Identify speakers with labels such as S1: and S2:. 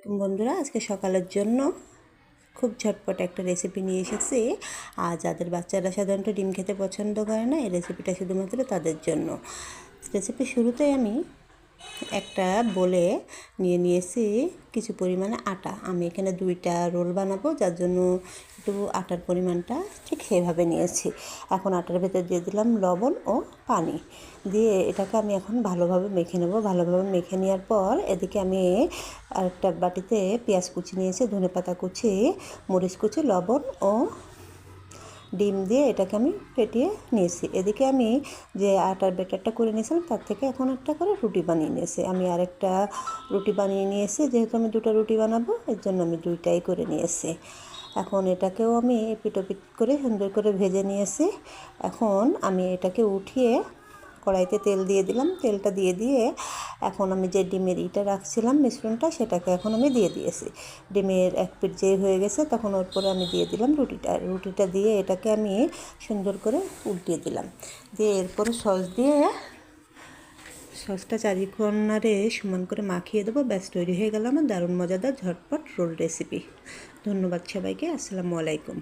S1: আলাইকুম বন্ধুরা, আজকে সকালের জন্য খুব ঝটপট একটা রেসিপি নিয়ে এসেছি। আর যাদের বাচ্চারা সাধারণত ডিম খেতে পছন্দ করে না, এই রেসিপিটা শুধুমাত্র তাদের জন্য। রেসিপি শুরুতেই আমি একটা বলে নিয়েছি কিছু পরিমাণে আটা। আমি এখানে 2টা রোল বানাবো, যার জন্য একটু আটার পরিমাণটা ঠিক সেভাবে নিয়েছি। এখন আটার ভেতর দিয়ে দিলাম লবণ ও পানি দিয়ে এটাকে আমি এখন ভালোভাবে মেখে নেব। ভালোভাবে মেখে নেওয়ার পর এদিকে আমি আরেকটা বাটিতে পেঁয়াজ কুচি নিয়েছি, ধনেপাতা কুচি, মরিচ কুচি, লবণ ও ডিম দিয়ে এটাকে আমি ফেটিয়ে নিয়েছি। এদিকে আমি যে আটার ব্যাটারটা করে নিয়েছিলাম তার থেকে এখন একটা করে রুটি বানিয়ে নিয়েছি। আমি আরেকটা রুটি বানিয়ে নিয়েছি, যেহেতু আমি 2টা রুটি বানাবো এর জন্য আমি 2টাই করে নিয়েছি। এখন এটাকেও আমি এপিট ওপিট করে সুন্দর করে ভেজে নিয়েছি। এখন আমি এটাকে উঠিয়ে কড়াইতে তেল দিয়ে দিলাম। তেলটা দিয়ে এখন আমি যে ডিমের রাখছিলাম মিশ্রণটা, সেটাকে এখন আমি দিয়ে দিয়েছি। ডিমের এক পিঠ যেই হয়ে গেছে তখন ওর পরে আমি দিয়ে দিলাম রুটিটা দিয়ে এটাকে আমি সুন্দর করে উল্টিয়ে দিলাম। দিয়ে এরপরে সসটা চারিকোণারে সমান করে মাখিয়ে দেবো। ব্যাস তৈরি হয়ে গেল আমার দারুণ মজাদার ঝটপট রোল রেসিপি। ধন্যবাদ সবাইকে। আসসালামু আলাইকুম।